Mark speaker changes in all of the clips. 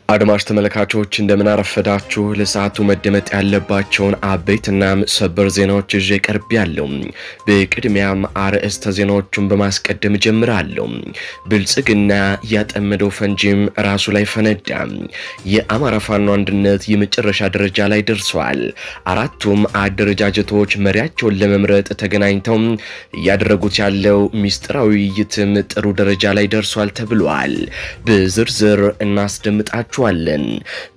Speaker 1: አድማጭ ተመልካቾች እንደምን አረፈዳችሁ። ለሰዓቱ መደመጥ ያለባቸውን አበይትና ሰበር ዜናዎች ይዤ ቀርቤያለሁ። በቅድሚያም አርዕስተ ዜናዎቹን በማስቀደም ጀምራለሁ። ብልጽግና ያጠመደው ፈንጂም ራሱ ላይ ፈነዳ። የአማራ ፋኖ አንድነት የመጨረሻ ደረጃ ላይ ደርሷል። አራቱም አደረጃጀቶች መሪያቸውን ለመምረጥ ተገናኝተው እያደረጉት ያለው ሚስጥራዊ ውይይትም ጥሩ ደረጃ ላይ ደርሷል ተብሏል። በዝርዝር እናስደምጣችሁ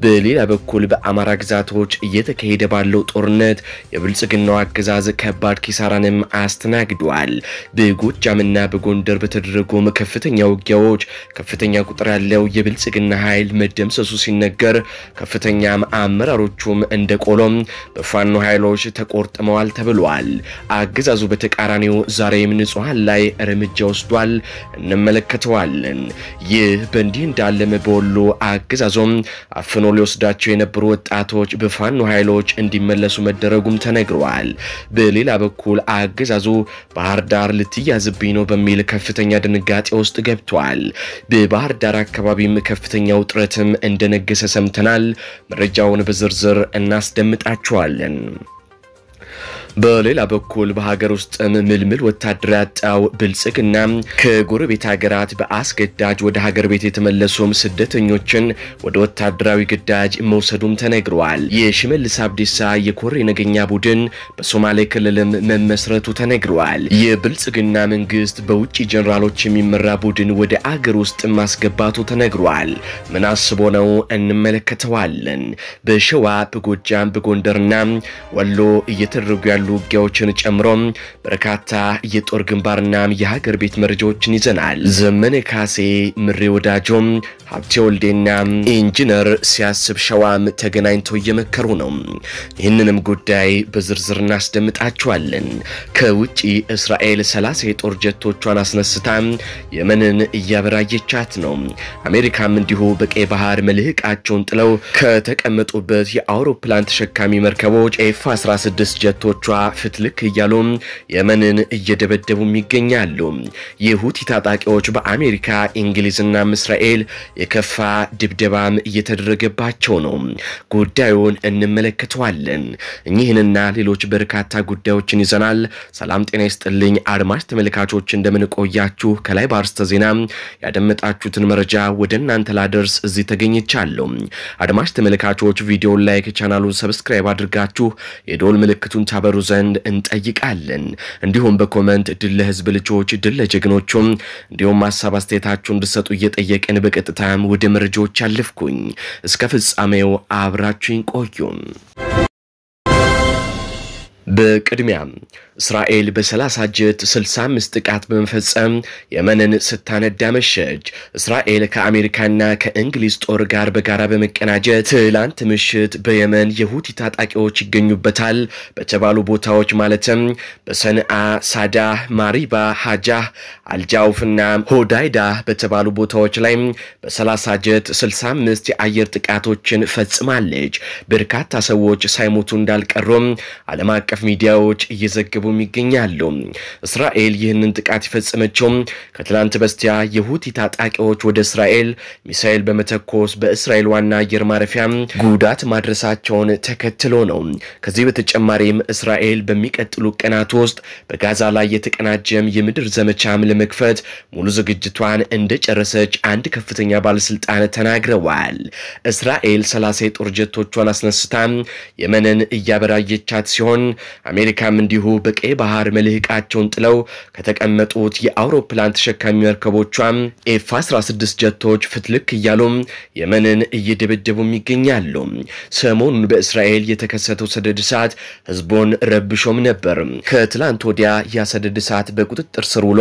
Speaker 1: በሌላ በኩል በአማራ ግዛቶች እየተካሄደ ባለው ጦርነት የብልጽግናው አገዛዝ ከባድ ኪሳራንም አስተናግዷል። በጎጃምና በጎንደር በተደረጉም ከፍተኛ ውጊያዎች ከፍተኛ ቁጥር ያለው የብልጽግና ኃይል መደምሰሱ ሲነገር ከፍተኛም አመራሮቹም እንደቆሎም በፋኖ ኃይሎች ተቆርጥመዋል ተብሏል። አገዛዙ በተቃራኒው ዛሬም ንጹሃን ላይ እርምጃ ወስዷል፣ እንመለከተዋለን። ይህ በእንዲህ እንዳለም በወሎ አገዛዙ አፍኖ ሊወስዳቸው የነበሩ ወጣቶች በፋኖ ኃይሎች እንዲመለሱ መደረጉም ተነግሯል። በሌላ በኩል አገዛዙ ባህር ዳር ልትያዝብኝ ነው በሚል ከፍተኛ ድንጋጤ ውስጥ ገብቷል። በባህር ዳር አካባቢም ከፍተኛ ውጥረትም እንደነገሰ ሰምተናል። መረጃውን በዝርዝር እናስደምጣችኋለን። በሌላ በኩል በሀገር ውስጥ ምልምል ወታደር ያጣው ብልጽግና ከጎረቤት ሀገራት በአስገዳጅ ወደ ሀገር ቤት የተመለሱም ስደተኞችን ወደ ወታደራዊ ግዳጅ መውሰዱም ተነግሯል። የሽመልስ አብዲሳ የኮሬ ነገኛ ቡድን በሶማሌ ክልልም መመስረቱ ተነግሯል። የብልጽግና መንግስት በውጭ ጀነራሎች የሚመራ ቡድን ወደ አገር ውስጥ ማስገባቱ ተነግሯል። ምን አስቦ ነው? እንመለከተዋለን። በሸዋ በጎጃም በጎንደርና ወሎ እየተደረጉ ያሉ ውጊያዎችን ጨምሮ በርካታ የጦር ግንባርና የሀገር ቤት መረጃዎችን ይዘናል። ዘመነ ካሴ፣ ምሬ ወዳጆም፣ ሀብቴ ወልዴና ኢንጂነር ሲያስብ ሸዋም ተገናኝተው እየመከሩ ነው። ይህንንም ጉዳይ በዝርዝር እናስደምጣችኋለን። ከውጪ እስራኤል 30 የጦር ጀቶቿን አስነስታ የመንን እያበራየቻት ነው። አሜሪካም እንዲሁ በቀይ ባህር መልህቃቸውን ጥለው ከተቀመጡበት የአውሮፕላን ተሸካሚ መርከቦች ኤፍ-16 ጀቶቿ ፍትልክ እያሉ የመንን እየደበደቡ ይገኛሉ። የሁቲ ታጣቂዎች በአሜሪካ እንግሊዝና እስራኤል የከፋ ድብደባም እየተደረገባቸው ነው። ጉዳዩን እንመለከተዋለን። እኚህንና ሌሎች በርካታ ጉዳዮችን ይዘናል። ሰላም ጤና ይስጥልኝ አድማጭ ተመልካቾች፣ እንደምን ቆያችሁ? ከላይ በአርስተ ዜና ያደመጣችሁትን መረጃ ወደ እናንተ ላደርስ እዚህ ተገኝቻለሁ። አድማጭ ተመልካቾች ቪዲዮውን ላይክ፣ ቻናሉን ሰብስክራይብ አድርጋችሁ የዶል ምልክቱን ታበሩ ዘንድ እንጠይቃለን። እንዲሁም በኮሜንት ድል ለህዝብ ልጆች፣ ድል ለጀግኖቹም እንዲሁም ሐሳብ አስተያየታችሁን እንድትሰጡ እየጠየቅን በቀጥታም ወደ መረጃዎች አለፍኩኝ። እስከ ፍጻሜው አብራችሁን ቆዩ። በቅድሚያ እስራኤል በ30 ጀት 65 ጥቃት በመፈጸም የመንን ስታነዳ መሸች። እስራኤል ከአሜሪካና ከእንግሊዝ ጦር ጋር በጋራ በመቀናጀት ትላንት ምሽት በየመን የሁቲ ታጣቂዎች ይገኙበታል በተባሉ ቦታዎች ማለትም በሰንዓ፣ ሳዳህ፣ ማሪባ፣ ሐጃህ፣ አልጃውፍና ሆዳይዳ በተባሉ ቦታዎች ላይ በ30 ጀት 65 የአየር ጥቃቶችን ፈጽማለች። በርካታ ሰዎች ሳይሞቱ እንዳልቀሩም ዓለም አቀፍ ሚዲያዎች እየዘገቡ ይገኛሉ። እስራኤል ይህንን ጥቃት የፈጸመችው ከትላንት በስቲያ የሁቲ ታጣቂዎች ወደ እስራኤል ሚሳኤል በመተኮስ በእስራኤል ዋና አየር ማረፊያ ጉዳት ማድረሳቸውን ተከትሎ ነው። ከዚህ በተጨማሪም እስራኤል በሚቀጥሉ ቀናት ውስጥ በጋዛ ላይ የተቀናጀም የምድር ዘመቻም ለመክፈት ሙሉ ዝግጅቷን እንደጨረሰች አንድ ከፍተኛ ባለስልጣን ተናግረዋል። እስራኤል 30 የጦር ጀቶቿን አስነስታ የመንን እያበራየቻት ሲሆን አሜሪካም እንዲሁ በቀይ ባህር መልህቃቸውን ጥለው ከተቀመጡት የአውሮፕላን ተሸካሚ መርከቦቿ ኤፍ-16 ጀቶች ፍትልክ እያሉ የመንን እየደበደቡ ይገኛሉ። ሰሞኑን በእስራኤል የተከሰተው ሰደድ እሳት ህዝቡን ረብሾም ነበር። ከትላንት ወዲያ ያሰደድ እሳት በቁጥጥር ስር ውሎ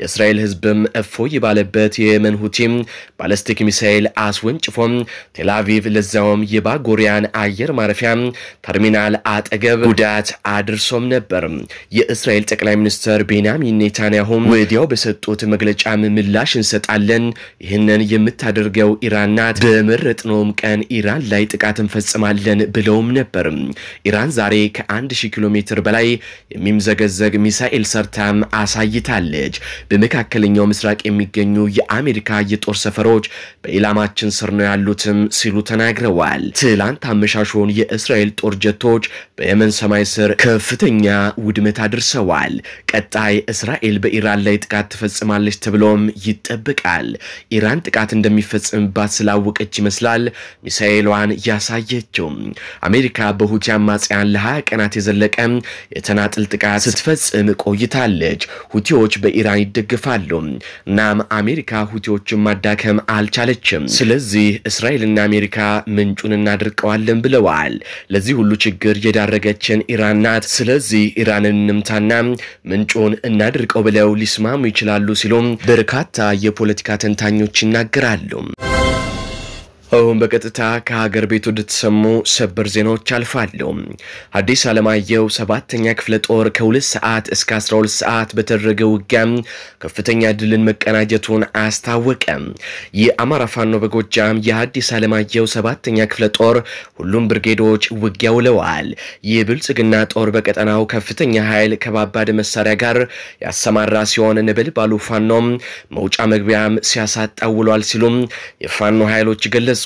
Speaker 1: የእስራኤል ህዝብም እፎይ ባለበት የየመን ሁቲም ባለስቲክ ሚሳኤል አስወንጭፎም ቴል አቪቭ ለዛውም የባጎሪያን አየር ማረፊያ ተርሚናል አጠገብ ጉዳት አድርሶም ነበር። የእስራኤል ጠቅላይ ሚኒስትር ቤንያሚን ኔታንያሁ ወዲያው በሰጡት መግለጫ ምላሽ እንሰጣለን፣ ይህንን የምታደርገው ኢራን ናት፣ በመረጥነውም ቀን ኢራን ላይ ጥቃት እንፈጽማለን ብለውም ነበር። ኢራን ዛሬ ከ1000 ኪሎ ሜትር በላይ የሚምዘገዘግ ሚሳኤል ሰርታም አሳይታለች። በመካከለኛው ምስራቅ የሚገኙ የአሜሪካ የጦር ሰፈሮች በኢላማችን ስር ነው ያሉትም ሲሉ ተናግረዋል። ትላንት አመሻሹን የእስራኤል ጦር ጀቶች በየመን ሰማይ ስር ከፍተኛ ውድመት አድርሰዋል። ቀጣይ እስራኤል በኢራን ላይ ጥቃት ትፈጽማለች ተብሎም ይጠበቃል። ኢራን ጥቃት እንደሚፈጽምባት ስላወቀች ይመስላል ሚሳኤሏን ያሳየችው። አሜሪካ በሁቲ አማጽያን ለ20 ቀናት የዘለቀ የተናጥል ጥቃት ስትፈጽም ቆይታለች። ሁቲዎች በኢራን ይደግፋሉ። እናም አሜሪካ ሁቲዎችን ማዳከም አልቻለችም። ስለዚህ እስራኤልና አሜሪካ ምንጩን እናድርቀዋለን ብለዋል። ለዚህ ሁሉ ችግር የዳረገችን ኢራን ናት። ስለዚህ ኢራንን እንምታና ምንጩን እናድርቀው ብለው ሊስማሙ ይችላሉ ሲሉም በርካታ የፖለቲካ ተንታኞች ይናገራሉ። አሁን በቀጥታ ከሀገር ቤት ወደ ተሰሙ ሰበር ዜናዎች አልፋለሁ። አዲስ ዓለማየሁ 7ኛ ክፍለ ጦር ከ2 ሰዓት እስከ 12 ሰዓት በተደረገ ውጊያ ከፍተኛ ድልን መቀናጀቱን አስታወቀ። የአማራ ፋኖ በጎጃም የአዲስ ዓለማየሁ 7ኛ ክፍለ ጦር ሁሉም ብርጌዶች ውጊያ ውለዋል። የብልጽግና ጦር በቀጠናው ከፍተኛ ኃይል ከባባድ መሳሪያ ጋር ያሰማራ ሲሆን ነበልባሉ ፋኖም መውጫ መግቢያም ሲያሳጣው ውሏል ሲሉም የፋኖ ኃይሎች ገለጹ።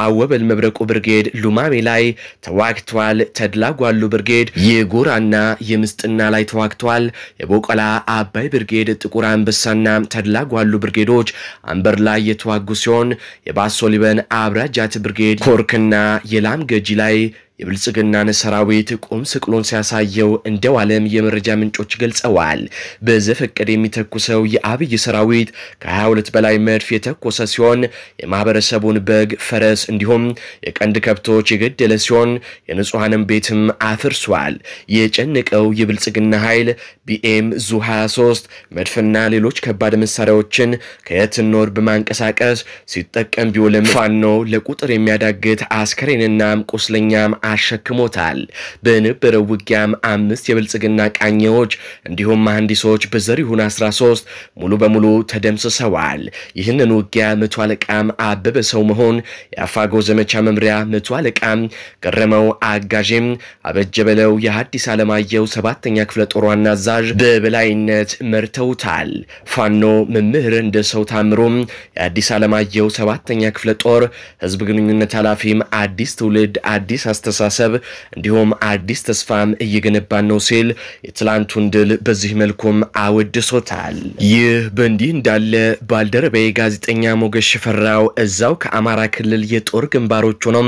Speaker 1: አወበል መብረቁ ብርጌድ ሉማሜ ላይ ተዋግቷል። ተድላጓሉ ብርጌድ የጎራና የምስጥና ላይ ተዋግቷል። የቦቀላ አባይ ብርጌድ ጥቁር አንበሳና ተድላጓሉ ብርጌዶች አንበር ላይ የተዋጉ ሲሆን የባሶ ሊበን አብራጃት ብርጌድ ኮርክና የላም ገጂ ላይ የብልጽግናን ሰራዊት ቁም ስቅሎን ሲያሳየው እንደው ዓለም የመረጃ ምንጮች ገልጸዋል። በዘፈቀደ የሚተኩሰው የአብይ ሰራዊት ከ22 በላይ መድፍ የተኮሰ ሲሆን የማህበረሰቡን በግ፣ ፈረስ እንዲሁም የቀንድ ከብቶች የገደለ ሲሆን የንጹሃንን ቤትም አፍርሷል። የጨነቀው የብልጽግና ኃይል ቢኤም ዙ 23 መድፍና ሌሎች ከባድ መሳሪያዎችን ከየትኖር በማንቀሳቀስ ሲጠቀም ቢውልም ፋኖ ለቁጥር የሚያዳግት አስከሬንና ቁስለኛም አሸክሞታል። በነበረው ውጊያም 5 የብልጽግና ቃኘዎች እንዲሁም መሐንዲሶች በዘሪሁን 13 ሙሉ በሙሉ ተደምስሰዋል። ይህንን ውጊያ መቶ አለቃም አበበ ሰው መሆን የአፋጎ ዘመቻ መምሪያ መቶ አለቃም ገረመው አጋዥም አበጀበለው የአዲስ ዓለማየሁ 7ኛ ክፍለ ጦር ዋና አዛዥ በበላይነት መርተውታል። ፋኖ መምህር እንደሰው ታምሩም የአዲስ ዓለማየሁ 7ኛ ክፍለ ጦር ህዝብ ግንኙነት ኃላፊም አዲስ ትውልድ አዲስ አስተሳሰብ እንዲሁም አዲስ ተስፋም እየገነባን ነው ሲል የትላንቱን ድል በዚህ መልኩም አወድሶታል። ይህ በእንዲህ እንዳለ ባልደረባዬ ጋዜጠኛ ሞገስ ሽፈራው እዛው ከአማራ ክልል የጦር ግንባሮች ሆኖ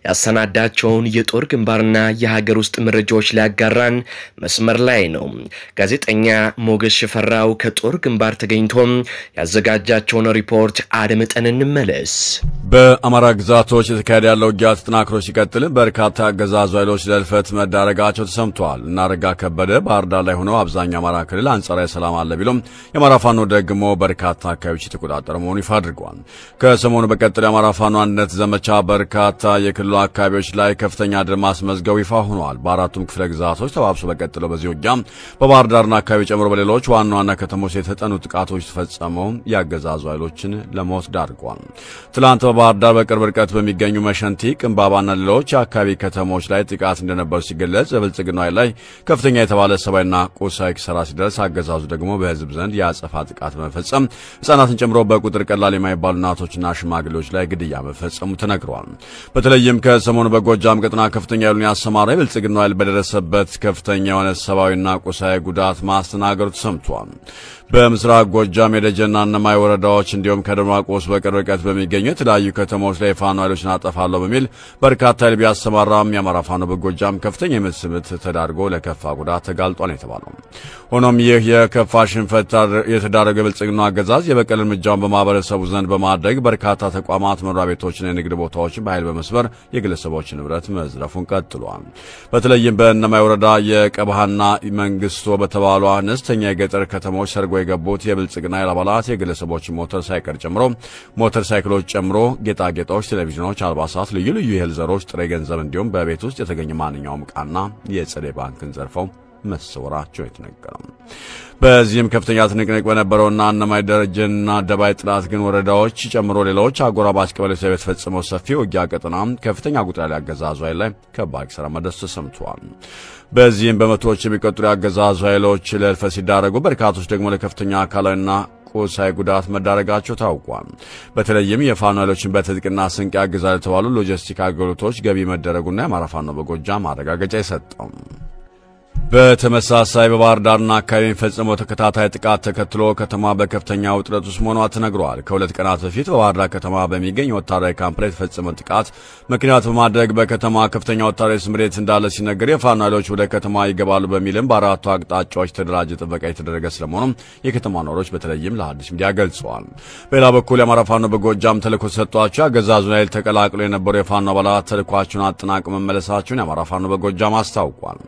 Speaker 1: ያሰናዳቸውን የጦር ግንባርና የሀገር ውስጥ መረጃዎች ሊያጋራን መስመር ላይ ነው። ጋዜጠኛ ሞገስ ሽፈራው ከጦር ግንባር ተገኝቶ ያዘጋጃቸውን ሪፖርት አድምጠን እንመለስ።
Speaker 2: በአማራ ግዛቶች የተካሄደ ያለው ውጊያ ተጠናክሮ ሲቀጥል በርካታ አገዛዙ ኃይሎች ለልፈት መዳረጋቸው ተሰምቷል። እና ረጋ ከበደ ባህር ዳር ላይ ሆነው አብዛኛው አማራ ክልል አንጻራዊ ሰላም አለ ቢሉም የአማራ ፋኖ ደግሞ በርካታ አካባቢዎች የተቆጣጠረ መሆኑ ይፋ አድርጓል። ከሰሞኑ በቀጠለ የአማራ ፋኖ አንድነት ዘመቻ በርካታ የክልሉ አካባቢዎች ላይ ከፍተኛ ድል ማስመዝገቡ ይፋ ሆኗል። በአራቱም ክፍለ ግዛቶች ተባብሶ በቀጠለው በዚህ ውጊያ በባህር ዳርና አካባቢ ጨምሮ በሌሎች ዋና ዋና ከተሞች የተጠኑ ጥቃቶች ተፈጸመው ያገዛዙ ኃይሎችን ለሞት ዳርጓል። ትላንት በባህር ዳር በቅርብ ርቀት በሚገኙ መሸንቲ፣ ቅንባባና ሌሎች አካባቢ ከተሞች ላይ ጥቃት እንደነበሩ ሲገለጽ በብልጽግና ላይ ከፍተኛ የተባለ ሰብአዊና ቁሳዊ ኪሳራ ሲደርስ አገዛዙ ደግሞ በህዝብ ዘንድ ያጸፋ ጥቃት በመፈጸም ህጻናትን ጨምሮ በቁጥር ቀላል የማይባሉ እናቶችና ሽማግሌዎች ላይ ግድያ መፈጸሙ ተነግሯል። በተለይም ከሰሞኑ በጎጃም ቀጠና ከፍተኛ ኃይሉን ያሰማራ የብልጽግና ኃይል በደረሰበት ከፍተኛ የሆነ ሰብአዊና ቁሳዊ ጉዳት ማስተናገዱ ተሰምቷል። በምስራቅ ጎጃም የደጀና እነማይ ወረዳዎች እንዲሁም ከደማቆስ በቅርብ ርቀት በሚገኙ የተለያዩ ከተሞች ላይ ፋኖ ኃይሎችን አጠፋለሁ በሚል በርካታ ኃይል ቢያሰማራም የአማራ ፋኖ በጎጃም ከፍተኛ የምስምት ተዳርጎ ለከፋ ጉዳት ተጋልጧል የተባለው። ሆኖም ይህ የከፋ ሽንፈት የተዳረገው የብልጽግና አገዛዝ የበቀል እርምጃውን በማህበረሰቡ ዘንድ በማድረግ በርካታ ተቋማት፣ መኖሪያ ቤቶችና የንግድ ቦታዎችን በኃይል በመስበር የግለሰቦችን ንብረት መዝረፉን ቀጥሏል። በተለይም በእነማይ ወረዳ የቀባሃና መንግስቶ በተባሉ አነስተኛ የገጠር ከተሞች ሰርጎ የገቡት የብልጽግና ኃይል አባላት የግለሰቦችን ሞተር ሳይክሎች ጨምሮ ጌጣጌጦች፣ ቴሌቪዥኖች፣ አልባሳት፣ ልዩ ልዩ የእህል ዘሮች፣ ጥሬ ገንዘብ እንዲሁም እንዲሁም በቤት ውስጥ የተገኘ ማንኛውም ዕቃና የጸደይ ባንክን ዘርፈው መሰወራቸው የተነገረው። በዚህም ከፍተኛ ትንቅንቅ በነበረውና እነማይ ደረጀና ደባይ ጥላት ግን ወረዳዎች ጨምሮ ሌሎች አጎራባች ቀበሌዎች ላይ የተፈጸመው ሰፊ ውጊያ ቀጠና ከፍተኛ ቁጥር ያለው አገዛዙ ኃይል ላይ ከባድ ኪሳራ መድረሱ ተሰምቷል። በዚህም በመቶዎች የሚቆጠሩ አገዛዙ ኃይሎች ለህልፈት ሲዳረጉ በርካቶች ደግሞ ለከፍተኛ አካላዊና ቁሳዊ ጉዳት መዳረጋቸው ታውቋል። በተለይም የፋኖ ኃይሎችን በትጥቅና ስንቅ ያግዛሉ የተባሉ ሎጂስቲክ አገልግሎቶች ገቢ መደረጉና የአማራ ፋኖ በጎጃም ማረጋገጫ የሰጠው። በተመሳሳይ በባህር ዳርና አካባቢ የሚፈጸመው ተከታታይ ጥቃት ተከትሎ ከተማ በከፍተኛ ውጥረት ውስጥ መሆኗ ተነግሯል። ከሁለት ቀናት በፊት በባህር ዳር ከተማ በሚገኝ ወታደራዊ ካምፕ ላይ የተፈጸመው ጥቃት ምክንያት በማድረግ በከተማ ከፍተኛ ወታደራዊ ስምሪት እንዳለ ሲነገር የፋኖ ኃይሎች ወደ ከተማ ይገባሉ በሚልም በአራቱ አቅጣጫዎች ተደራጀ ጥበቃ የተደረገ ስለመሆኑ የከተማ ነዋሪዎች በተለይም ለአዲስ ሚዲያ ገልጸዋል። በሌላ በኩል የአማራ ፋኖ በጎጃም ተልዕኮ ተሰጥቷቸው አገዛዙን ኃይል ተቀላቅሎ የነበሩ የፋኖ አባላት ተልዕኳቸውን አጠናቅመው መመለሳቸውን የአማራ ፋኖ በጎጃም አስታውቋል።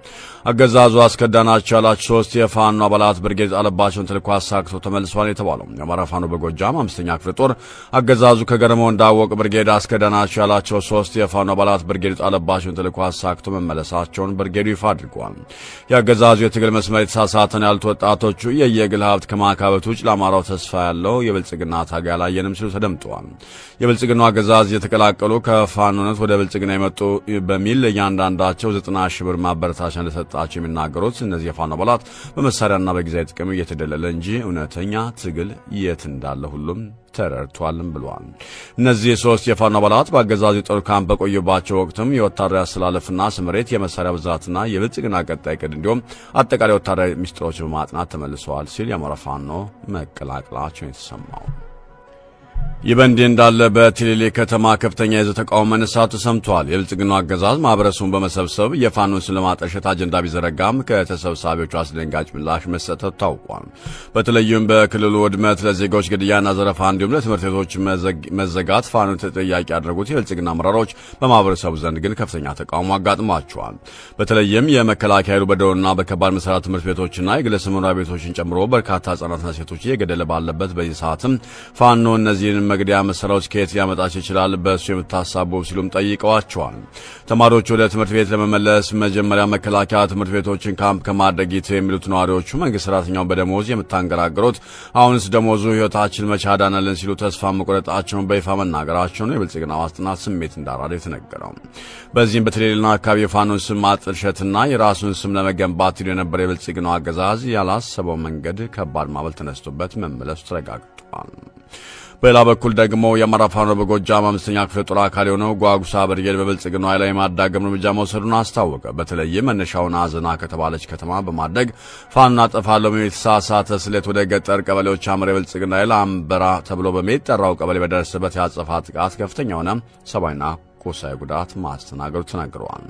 Speaker 2: አገዛዙ አስከዳናቸው ያላቸው 3 የፋኖ አባላት ብርጌድ አለባቸውን ተልዕኮ አሳክተው ተመልሰዋል የተባለው የአማራ ፋኖ በጎጃም 5ኛ ክፍለ ጦር አገዛዙ ከገረመው እንዳወቅ ብርጌድ አስከዳናቸው ያላቸው 3 የፋኖ አባላት ብርጌድ አለባቸውን ተልዕኮ አሳክተው መመለሳቸውን ብርጌዱ ይፋ አድርጓል። የአገዛዙ የትግል መስመር የተሳሳተን ያሉት ወጣቶቹ የየግል ሀብት ከማካበት ውጭ ለአማራው ተስፋ ያለው የብልጽግና ታጋይ አላየንም ሲሉ ተደምጠዋል። የብልጽግናው አገዛዝ የተቀላቀሉ ከፋኖነት ወደ ብልጽግና የመጡ በሚል እያንዳንዳቸው 90 ሺህ ብር ማበረታቻ እንደሰጣቸው የሚናገሩት እነዚህ የፋኖ አባላት በመሳሪያና በጊዜያዊ ጥቅም እየተደለለ እንጂ እውነተኛ ትግል የት እንዳለ ሁሉም ተረድቷልም ብለዋል። እነዚህ 3 የፋኖ አባላት በአገዛዙ ጦር ካምፕ በቆዩባቸው ወቅትም የወታደራዊ አሰላለፍና ስምሬት፣ የመሳሪያ ብዛትና የብልጽግና ቀጣይ ዕቅድ እንዲሁም አጠቃላይ ወታደራዊ ሚስጥሮችን በማጥናት ተመልሰዋል ሲል የአማራ ፋኖ መቀላቀላቸው የተሰማው። ይህ በእንዲህ እንዳለ በቲሊሊ ከተማ ከፍተኛ የህዝብ ተቃውሞ መነሳቱ ሰምቷል። የብልጽግናው አገዛዝ ማህበረሰቡን በመሰብሰብ የፋኖን ስም ለማጠልሸት አጀንዳ ቢዘረጋም ከተሰብሳቢዎቹ አስደንጋጭ ምላሽ መሰጠቱ ታውቋል። በተለይም በክልሉ ውድመት፣ ለዜጎች ግድያና ዘረፋ እንዲሁም ለትምህርት ቤቶች መዘጋት ፋኖን ተጠያቂ ያደረጉት የብልጽግና አመራሮች በማህበረሰቡ ዘንድ ግን ከፍተኛ ተቃውሞ አጋጥሟቸዋል። በተለይም የመከላከያ ኃይሉ በደቡብና በከባድ መሳሪያ ትምህርት ቤቶችና የግለሰብ መኖሪያ ቤቶችን ጨምሮ በርካታ ህጻናትና ሴቶች እየገደለ ባለበት በዚህ ሰዓትም ፋኖ እነዚህን መግደያ መሳሪያዎች ከየት ሊያመጣቸው ይችላል በእሱ የምታሳቡ ሲሉም ጠይቀዋቸዋል። ተማሪዎች ወደ ትምህርት ቤት ለመመለስ መጀመሪያ መከላከያ ትምህርት ቤቶችን ካምፕ ከማድረግ ይተው የሚሉት ነዋሪዎቹ መንግስት ሰራተኛውን በደሞዝ የምታንገራግሩት አሁንስ ደሞዙ ህይወታችን መቼ አዳነልን ሲሉ ተስፋ መቁረጣቸውን በይፋ መናገራቸውን የብልጽግና ዋስትና ስሜት እንዳራደ የተነገረው። በዚህም በትሌልና አካባቢ የፋኖን ስም ማጥልሸትና የራሱን ስም ለመገንባት ይሉ የነበረ የብልጽግናው አገዛዝ ያላሰበው መንገድ ከባድ ማዕበል ተነስቶበት መመለሱ ተረጋግጧል። በሌላ በኩል ደግሞ የአማራ ፋኖ በጎጃም 5ኛ ክፍለ ጦር አካል የሆነው ጓጉሳ ብርጌድ በብልጽግናው ኃይል ላይ ማዳገም እርምጃ መውሰዱን አስታወቀ። በተለይም መነሻውን አዘና ከተባለች ከተማ በማድረግ ፋኖ አጠፋለሁ በሚል የተሳሳተ ስሌት ወደ ገጠር ቀበሌዎች አምራ የብልጽግና ኃይል አንበራ ተብሎ በሚጠራው ቀበሌ በደረሰበት ያጸፋ ጥቃት ከፍተኛ የሆነ ሰብአዊና ቁሳዊ ጉዳት ማስተናገዱ ተነግሯል።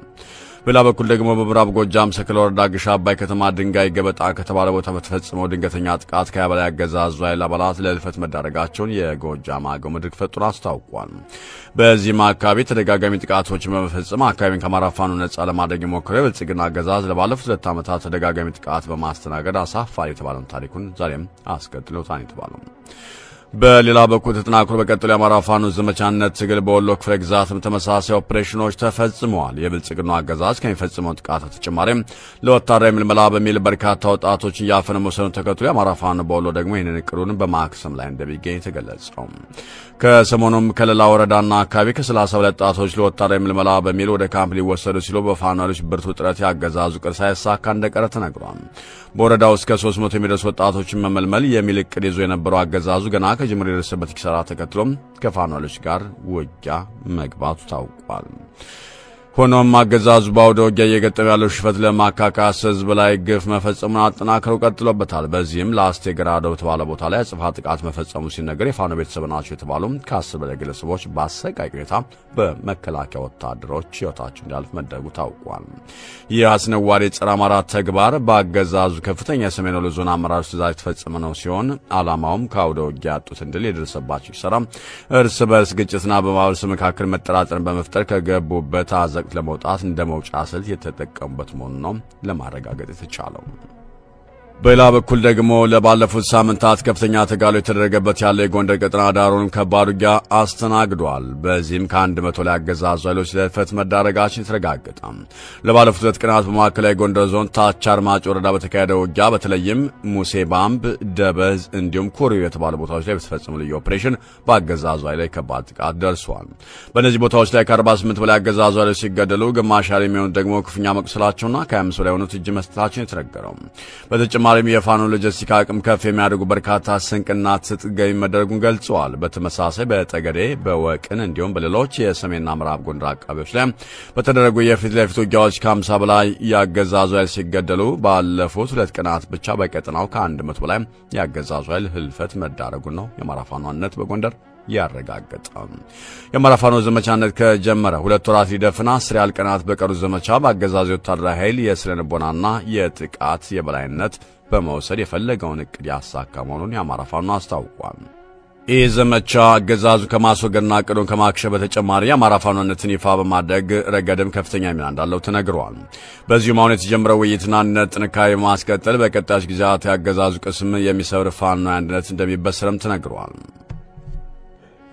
Speaker 2: በሌላ በኩል ደግሞ በምዕራብ ጎጃም ሰከላ ወረዳ ግሻ አባይ ከተማ ድንጋይ ገበጣ ከተባለ ቦታ በተፈጸመው ድንገተኛ ጥቃት ከ20 በላይ አገዛዙ ኃይል አባላት ለህልፈት መዳረጋቸውን የጎጃም አገው ምድር ክፍለ ጦር አስታውቋል። በዚህም አካባቢ ተደጋጋሚ ጥቃቶችን በመፈጸም አካባቢን ከአማራ ፋኖ ነጻ ለማድረግ የሞከረው የብልጽግና አገዛዝ ለባለፉት 2 ዓመታት ተደጋጋሚ ጥቃት በማስተናገድ አሳፋሪ የተባለውን ታሪኩን ዛሬም አስቀጥሎታል የተባለው። በሌላ በኩል ተጠናክሮ በቀጠለው የአማራ ፋኖ ዘመቻነት ትግል በወሎ ክፍለ ግዛትም ተመሳሳይ ኦፕሬሽኖች ተፈጽመዋል። የብልጽግናው አገዛዝ ከሚፈጽመው ጥቃት በተጨማሪም ለወታደራዊ ምልመላ በሚል በርካታ ወጣቶችን እያፈነ መውሰዱን ተከትሎ የአማራ ፋኖ በወሎ ደግሞ ይህንን እቅዱን በማክሰም ላይ እንደሚገኝ ተገለጸው። ከሰሞኑም ከሌላ ወረዳና አካባቢ ከ30 በላይ ወጣቶች ለወታደራዊ ምልመላ በሚል ወደ ካምፕ ሊወሰዱ ሲሉ በፋኖዎች ብርቱ ጥረት ያገዛዙ ቅር ሳይሳካ እንደቀረ ተነግሯል። በወረዳው እስከ 300 የሚደርሱ ወጣቶችን መመልመል የሚል እቅድ ይዞ የነበረው አገዛዙ ገና ከጅምር የደረሰበት ኪሳራ ተከትሎም ከፋኖዎች ጋር ውጊያ መግባቱ ታውቋል። ሆኖም አገዛዙ ባውደ ውጊያ እየገጠመ ያለው ሽፈት ለማካካስ ህዝብ ላይ ግፍ መፈጸሙን አጠናክረው ቀጥሎበታል። በዚህም ላስቴ ገራዶ በተባለ ቦታ ላይ አጽፋ ጥቃት መፈጸሙ ሲነገር የፋኖ ቤተሰብ ናቸው የተባሉ ከ10 በላይ ግለሰቦች በአሰቃቂ ሁኔታ በመከላከያ ወታደሮች ህይወታቸው እንዲያልፍ መደረጉ ታውቋል። ይህ አስነዋሪ ጸረ አማራ ተግባር በአገዛዙ ከፍተኛ የሰሜን ወሎ ዞን አመራሮች ትዕዛዝ የተፈጸመ ነው ሲሆን ዓላማውም ከአውደ ውጊያ ያጡትን ድል የደረሰባቸው ይሰራ እርስ በርስ ግጭትና በማህበረሰብ መካከል መጠራጠርን በመፍጠር ከገቡበት ለመውጣት እንደ መውጫ ስልት የተጠቀሙበት መሆኑን ነው ለማረጋገጥ የተቻለው። በሌላ በኩል ደግሞ ለባለፉት ሳምንታት ከፍተኛ ተጋድሎ የተደረገበት ያለ የጎንደር ቀጠና ዳሩን ከባድ ውጊያ አስተናግዷል። በዚህም ከ100 ላይ አገዛዙ ኃይሎች ለህልፈት መዳረጋችን ተረጋገጠ። ለባለፉት 2 ቀናት በማዕከላዊ ጎንደር ዞን ታች አርማጭ ወረዳ በተካሄደው ውጊያ በተለይም ሙሴ ባምብ፣ ደበዝ እንዲሁም ኮሪው የተባሉ ቦታዎች ላይ በተፈጸመው ልዩ ኦፕሬሽን በአገዛዙ ኃይል ላይ ከባድ ጥቃት ደርሷል። በእነዚህ ቦታዎች ላይ ከ48 በላይ አገዛዙ ኃይሎች ሲገደሉ ግማሽ ያህል የሚሆኑት ደግሞ ክፉኛ መቁሰላቸውና ከ25 በላይ የሆኑት እጅ መስጠታቸውን የተነገረው። በተጨማሪም የፋኖ ሎጂስቲክ አቅም ከፍ የሚያደርጉ በርካታ ስንቅና ትጥቅ ገቢ መደረጉን ገልጸዋል። በተመሳሳይ በጠገዴ በወቅን እንዲሁም በሌሎች የሰሜንና ምዕራብ ጎንደር አካባቢዎች ላይ በተደረጉ የፊት ለፊት ውጊያዎች ከ50 በላይ ያገዛዙ ኃይል ሲገደሉ ባለፉት 2 ቀናት ብቻ በቀጠናው ከ100 በላይ ያገዛዙ ኃይል ህልፈት መዳረጉን ነው የአማራ ፋኖ አንድነት በጎንደር ያረጋገጠ። የአማራ ፋኖ ዘመቻነት ከጀመረ 2 ወራት ሊደፍና 10 ያህል ቀናት በቀሩት ዘመቻ በአገዛዙ ወታደራዊ ኃይል የስለንቦናና የጥቃት የበላይነት በመውሰድ የፈለገውን እቅድ ያሳካ መሆኑን የአማራ ፋኖ አስታውቋል። ይህ ዘመቻ አገዛዙ ከማስወገድና እቅዱን ከማክሸፍ በተጨማሪ የአማራ ፋኖነትን ይፋ በማድረግ ረገድም ከፍተኛ ሚና እንዳለው ተነግሯል። በዚሁም አሁን የተጀመረው ውይይትና አንድነት ጥንካሬ ማስቀጠል በቀጣዮች ጊዜያት ያገዛዙ ቅስም የሚሰብር ፋኖ አንድነት እንደሚበሰርም ተነግሯል።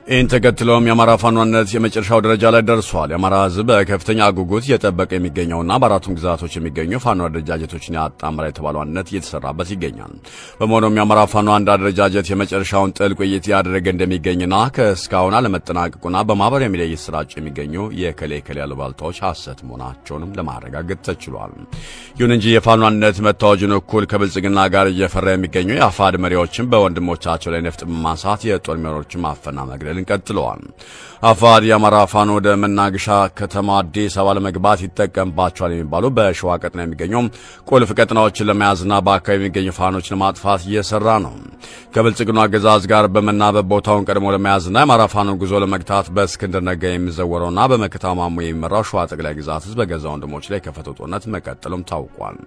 Speaker 2: ይህን ተከትሎም የአማራ ፋኖ አንድነት የመጨረሻው ደረጃ ላይ ደርሷል። የአማራ ህዝብ በከፍተኛ ጉጉት እየጠበቀ የሚገኘውና በአራቱም ግዛቶች የሚገኙ ፋኖ አደረጃጀቶችን ያጣመረ የተባለው አንድነት እየተሰራበት ይገኛል። በመሆኑም የአማራ ፋኖ አንድ አደረጃጀት የመጨረሻውን ጥልቅ ውይይት ያደረገ እንደሚገኝና ከእስካሁን አለመጠናቀቁና በማህበራዊ ሚዲያ እየተሰራጩ የሚገኙ የከሌ አሉባልታዎች ሐሰት መሆናቸውንም ለማረጋገጥ ተችሏል። ይሁን እንጂ የፋኖ አንድነት መታወጁን እኩል ከብልጽግና ጋር እየፈራ የሚገኙ የአፋድ መሪዎችም በወንድሞቻቸው ላይ ነፍጥ በማንሳት የጦር መሪዎችን ማፈና መግደል ቀጥለዋል። አፋድ የአማራ ፋኖ ወደ መናገሻ ከተማ አዲስ አበባ ለመግባት ይጠቀምባቸዋል የሚባሉ በሸዋ ቀጠና የሚገኙ ቁልፍ ቀጠናዎችን ለመያዝና በአካባቢ የሚገኙ ፋኖችን ለማጥፋት እየሰራ ነው። ከብልጽግና አገዛዝ ጋር በመናበብ ቦታውን ቀድሞ ለመያዝና የአማራ ፋኖ ጉዞ ለመግታት በእስክንድር ነጋ የሚዘወረውና በመከታ ማሞ የሚመራው ሸዋ ጠቅላይ ግዛት ህዝብ በገዛ ወንድሞች ላይ ከፈተው ጦርነት መቀጠሉም ታውቋል።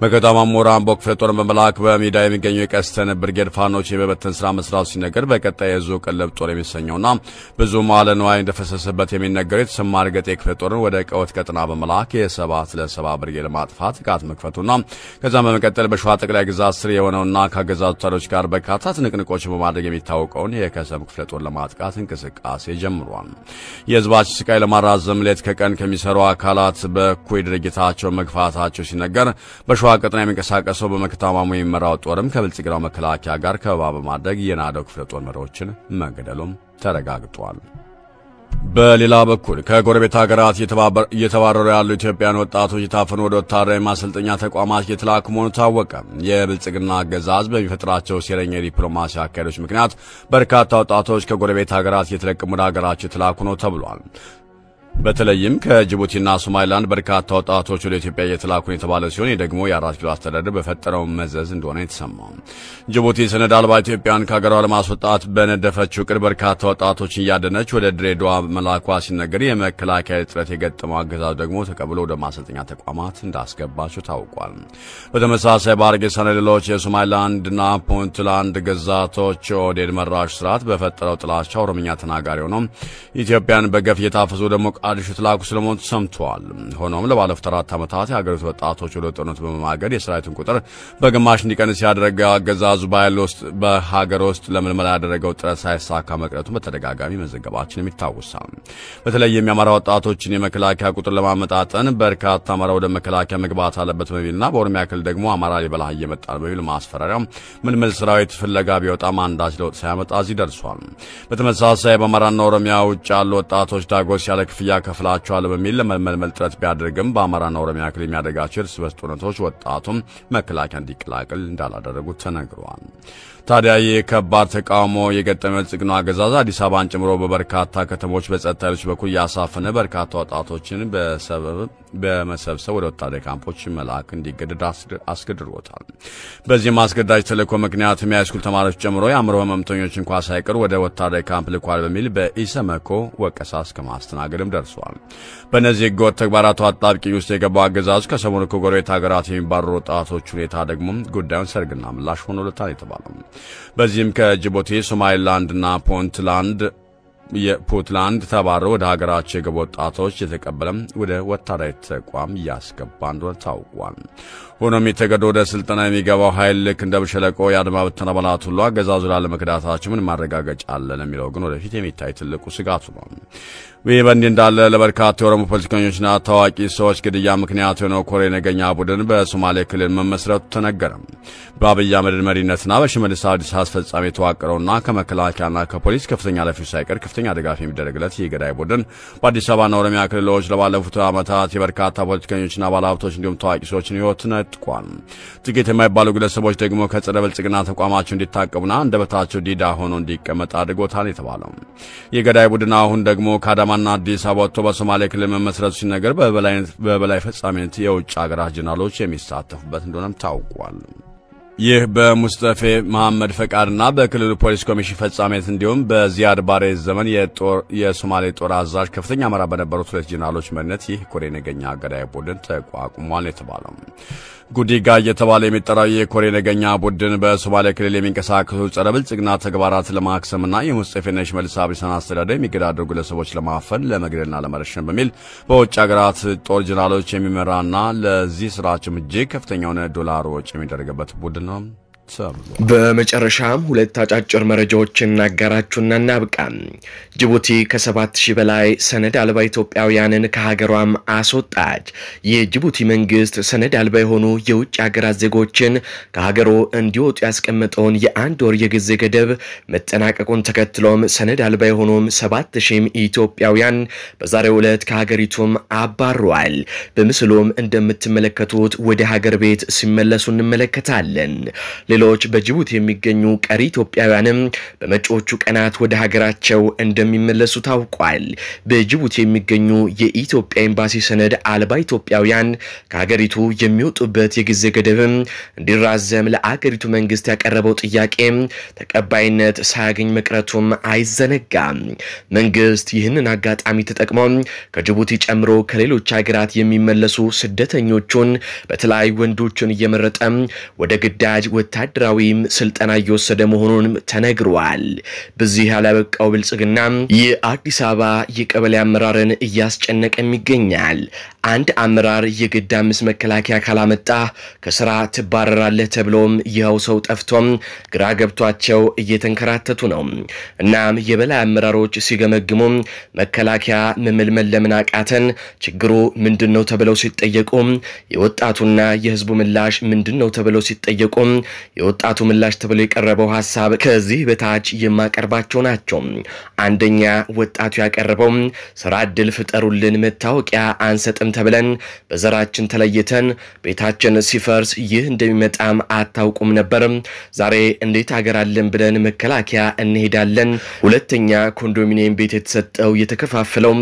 Speaker 2: መከታ ማሞ ራምቦ ክፍለ ጦር በመላክ በሜዳ የሚገኙ የቀስተን ብርጌድ ፋኖች የበተን ስራ መስራቱ ሲነገር በቀጣይ የዙ ቀለብ ጦር የሚሰኘውና ብዙ ማለንዋይ እንደፈሰሰበት የሚነገረው የተሰማ እርገጤ ክፍለ ጦርን ወደ ቀወት ቀጠና በመላክ የ7 ለ7 ብርጌድ ለማጥፋት ጥቃት መክፈቱና ከዛም በመቀጠል በሸዋ ጠቅላይ ግዛት ስር የሆነውና ከአገዛዙ ወታደሮች ጋር በርካታ ትንቅንቆች በማድረግ የሚታወቀውን የከሰም ክፍለ ጦር ለማጥቃት እንቅስቃሴ ጀምሯል። የህዝባችን ስቃይ ለማራዘም ሌት ከቀን ከሚሰሩ አካላት በኩይ ድርጊታቸው መግፋታቸው ሲነገር በሸዋ ቀጠና የሚንቀሳቀሰው በመከታ ማሞ የሚመራው ጦርም ከብልጽግናው መከላከያ ጋር ከበባ በማድረግ የናደው ክፍለ ጦር መሪዎችን መገደሉም ተረጋግጧል። በሌላ በኩል ከጎረቤት ሀገራት እየተባረሩ ያሉ ኢትዮጵያውያን ወጣቶች የታፈኑ ወደ ወታደራዊ ማሰልጠኛ ተቋማት እየተላኩ መሆኑ ታወቀ። የብልጽግና አገዛዝ በሚፈጥራቸው ሴረኛ ዲፕሎማሲ አካሄዶች ምክንያት በርካታ ወጣቶች ከጎረቤት ሀገራት እየተለቀሙ ወደ ሀገራቸው የተላኩ ነው ተብሏል። በተለይም ከጅቡቲና ሶማሊላንድ በርካታ ወጣቶች ወደ ኢትዮጵያ እየተላኩ የተባለ ሲሆን ደግሞ የ4 ኪሎ አስተዳደር በፈጠረው መዘዝ እንደሆነ የተሰማው። ጅቡቲ ሰነድ አልባ ኢትዮጵያን ከሀገሯ ለማስወጣት በነደፈችው ቅድ በርካታ ወጣቶችን እያደነች ወደ ድሬዳዋ መላኳ ሲነገር የመከላከያ እጥረት የገጠመው አገዛዝ ደግሞ ተቀብሎ ወደ ማሰልጠኛ ተቋማት እንዳስገባቸው ታውቋል። በተመሳሳይ በሀርጌሳና ሌሎች የሶማሊላንድና ፑንትላንድ ግዛቶች ኦህዴድ መራሹ ስርዓት በፈጠረው ጥላቻ ኦሮምኛ ተናጋሪ ሆነው ኢትዮጵያን በገፍ እየታፈሱ ደግሞ አዲስ የተላኩ ስለመሆኑ ሰምቷል። ሆኖም ለባለፉት 4 ዓመታት የሀገሪቱ ወጣቶች ወደ ጦርነት በመማገድ የሰራዊቱን ቁጥር በግማሽ እንዲቀንስ ያደረገ አገዛዙ በሀገር ውስጥ ለምልመላ ያደረገው ጥረት ሳይሳካ መቅረቱን በተደጋጋሚ መዘገባችን የሚታወሳል። በተለይም የአማራ ወጣቶችን የመከላከያ ቁጥር ለማመጣጠን በርካታ አማራ ወደ መከላከያ መግባት አለበት በሚልና በኦሮሚያ ክልል ደግሞ አማራ ሊበላ እየመጣ ነው በሚል ማስፈራሪያ ምልምል ሰራዊት ፍለጋ ቢወጣም አንዳች ለውጥ ሳያመጣ እዚህ ደርሷል። በተመሳሳይ በአማራና ኦሮሚያ ውጭ ያሉ ወጣቶች ዳጎስ ያለ ክፍያ ከፍላቸዋል በሚል ለመመልመል ጥረት ቢያደርግም በአማራና ኦሮሚያ ክልል የሚያደርጋቸው እርስ በርስ ጦርነቶች ወጣቱም መከላከያ እንዲቀላቀል እንዳላደረጉት ተነግሯል። ታዲያ የከባድ ተቃውሞ የገጠመው ብልጽግና አገዛዝ አዲስ አበባን ጨምሮ በበርካታ ከተሞች በጸጥታ ኃይሎች በኩል ያሳፈነ በርካታ ወጣቶችን በመሰብሰብ ወደ ወታደራዊ ካምፖች መላክ እንዲገደድ አስገድዶታል። በዚህ አስገዳጅ ተልእኮ ምክንያት የሃይስኩል ተማሪዎች ጨምሮ የአእምሮ ህመምተኞች እንኳን ሳይቀር ወደ ወታደራዊ ካምፕ ልኳል በሚል በኢሰመኮ ወቀሳ እስከ ማስተናገድም ደርሷል። በእነዚህ ህገወጥ ተግባራቱ አጣብቂኝ ውስጥ የገባው አገዛዝ ከሰሞኑ ከጎረቤት ሀገራት የሚባረሩ ወጣቶች ሁኔታ ደግሞ ጉዳዩን ሰርግና ምላሽ ሆኖለታል የተባለው። በዚህም ከጅቡቲ፣ ሶማሊላንድና ፑንትላንድ የፑንትላንድ ተባረው ወደ ሀገራቸው የገቡ ወጣቶች የተቀበለ ወደ ወታደራዊ ተቋም ያስገባ እንደሆነ ታውቋል። ሆኖም የተገዶ ወደ ስልጠና የሚገባው ኃይል ልክ እንደ ብሸለቆ የአድማ ብተና አባላት ሁሉ አገዛዙ ላለመክዳታቸው ምን ማረጋገጫ አለ ለሚለው ግን ወደፊት የሚታይ ትልቁ ስጋቱ ነው። ይህ በእንዲህ እንዳለ ለበርካታ የኦሮሞ ፖለቲከኞችና ታዋቂ ሰዎች ግድያ ምክንያት የሆነው ኮሬ ነገኛ ቡድን በሶማሌ ክልል መመስረቱ ተነገረ። በአብይ አህመድ መሪነትና በሽመልስ አብዲሳ አስፈጻሚ የተዋቀረውና ከመከላከያና ከፖሊስ ከፍተኛ ኃላፊዎች ሳይቀር ከፍተኛ ድጋፍ የሚደረግለት የገዳይ ቡድን በአዲስ አበባና ኦሮሚያ ክልሎች ለባለፉት ዓመታት የበርካታ ፖለቲከኞችና ባለሀብቶች እንዲሁም ታዋቂ ሰዎችን ሕይወት ነጥቋል። ጥቂት የማይባሉ ግለሰቦች ደግሞ ከጸረ ብልጽግና ተቋማቸው እንዲታቀቡና አንደበታቸው ዲዳ ሆኖ እንዲቀመጥ አድርጎታል የተባለው የገዳይ ቡድን አሁን ደግሞ ከአዳማና አዲስ አበባ ወጥቶ በሶማሌ ክልል መመስረቱ ሲነገር በበላይ ፈጻሚነት የውጭ ሀገራት ጀነራሎች የሚሳተፉበት እንደሆነም ታውቋል። ይህ በሙስጠፌ መሐመድ ፈቃድና በክልሉ ፖሊስ ኮሚሽን ፈጻሚነት እንዲሁም በዚያድ ባሬ ዘመን የሶማሌ ጦር አዛዥ ከፍተኛ አመራር በነበሩት ሁለት ጀነራሎች መሪነት ይህ ኮሬ ነገኛ ገዳይ ቡድን ተቋቁሟል የተባለው ጉዲጋ እየተባለ የሚጠራው የኮሬ ነገኛ ቡድን በሶማሌ ክልል የሚንቀሳቀሱ ጸረ ብልጽግና ተግባራት ለማክሰምና የሙስጠፌና የሽመልስ አብዲሳን አስተዳደር የሚገዳደሩ ግለሰቦች ለማፈን ለመግደልና ለመረሸን በሚል በውጭ ሀገራት ጦር ጀነራሎች የሚመራና ለዚህ ስራቸው እጅግ ከፍተኛውን ዶላር ወጪ የሚደረግበት ቡድን ነው።
Speaker 1: በመጨረሻም ሁለት አጫጭር መረጃዎችን እናጋራችሁና እናብቃ። ጅቡቲ ከ7000 በላይ ሰነድ አልባ ኢትዮጵያውያንን ከሀገሯም አስወጣች። የጅቡቲ መንግስት ሰነድ አልባ የሆኑ የውጭ ሀገራት ዜጎችን ከሀገሩ እንዲወጡ ያስቀመጠውን የአንድ ወር የጊዜ ገደብ መጠናቀቁን ተከትሎም ሰነድ አልባ የሆኑም 7000 ኢትዮጵያውያን በዛሬው ዕለት ከሀገሪቱም አባረዋል። በምስሉም እንደምትመለከቱት ወደ ሀገር ቤት ሲመለሱ እንመለከታለን። ሌሎች በጅቡቲ የሚገኙ ቀሪ ኢትዮጵያውያንም በመጪዎቹ ቀናት ወደ ሀገራቸው እንደሚመለሱ ታውቋል። በጅቡቲ የሚገኙ የኢትዮጵያ ኤምባሲ ሰነድ አልባ ኢትዮጵያውያን ከሀገሪቱ የሚወጡበት የጊዜ ገደብም እንዲራዘም ለአገሪቱ መንግስት ያቀረበው ጥያቄ ተቀባይነት ሳያገኝ መቅረቱም አይዘነጋም። መንግስት ይህንን አጋጣሚ ተጠቅሞ ከጅቡቲ ጨምሮ ከሌሎች ሀገራት የሚመለሱ ስደተኞቹን በተለያዩ ወንዶችን እየመረጠ ወደ ግዳጅ ወታደራዊም ስልጠና እየወሰደ መሆኑን ተነግሯል። በዚህ ያላበቃው ብልጽግና የአዲስ አበባ የቀበሌ አመራርን እያስጨነቀም ይገኛል። አንድ አመራር የግድ 5 መከላከያ ካላመጣ ከስራ ትባረራለህ ተብሎም ይኸው ሰው ጠፍቶም ግራ ገብቷቸው እየተንከራተቱ ነው። እናም የበላይ አመራሮች ሲገመግሙ መከላከያ መመልመል ለምን አቃተን፣ ችግሩ ምንድነው ተብለው ሲጠየቁ የወጣቱና የህዝቡ ምላሽ ምንድነው ተብለው ሲጠየቁ የወጣቱ ምላሽ ተብሎ የቀረበው ሐሳብ ከዚህ በታች የማቀርባቸው ናቸው። አንደኛ ወጣቱ ያቀረበው ስራ ዕድል ፍጠሩልን፣ መታወቂያ አንሰጥም ተብለን በዘራችን ተለይተን ቤታችን ሲፈርስ ይህ እንደሚመጣም አታውቁም ነበር። ዛሬ እንዴት ሀገራለን ብለን መከላከያ እንሄዳለን። ሁለተኛ ኮንዶሚኒየም ቤት የተሰጠው የተከፋፈለው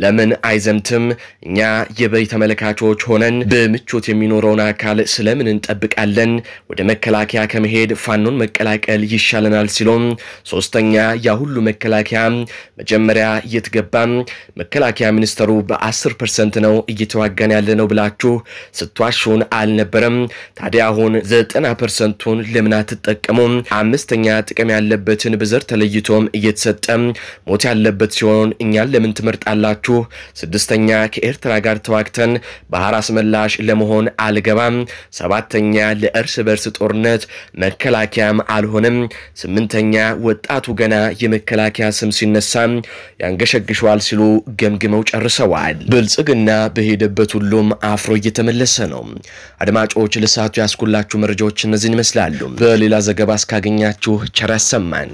Speaker 1: ለምን አይዘምትም? እኛ የበይ ተመለካቾች ሆነን በምቾት የሚኖረውን አካል ስለምን እንጠብቃለን? ወደ መከላከያ ከመሄድ ፋኖን መቀላቀል ይሻለናል ሲሎም ሶስተኛ ያ ሁሉ መከላከያ መጀመሪያ እየተገባ መከላከያ ሚኒስተሩ በ10% ነው እየተዋጋን ያለነው ብላችሁ ስትዋሹን አልነበረም? ታዲያ አሁን 90%ን ለምን አትጠቀሙም? አምስተኛ ጥቅም ያለበትን በዘር ተለይቶም እየተሰጠ ሞት ያለበት ሲሆን እኛን ለምን ትመርጣላችሁ? ስድስተኛ ከኤርትራ ጋር ተዋግተን ባህር አስመላሽ ለመሆን አልገባም። ሰባተኛ ለእርስ በርስ ጦርነት መከላከያም አልሆነም። ስምንተኛ ወጣቱ ገና የመከላከያ ስም ሲነሳ ያንገሸግሸዋል ሲሉ ገምግመው ጨርሰዋል። ብልጽግና በሄደበት ሁሉም አፍሮ እየተመለሰ ነው። አድማጮች ለሰዓቱ ያስኩላችሁ መረጃዎች እነዚህን ይመስላሉ። በሌላ ዘገባ እስካገኛችሁ ቸር ያሰማን።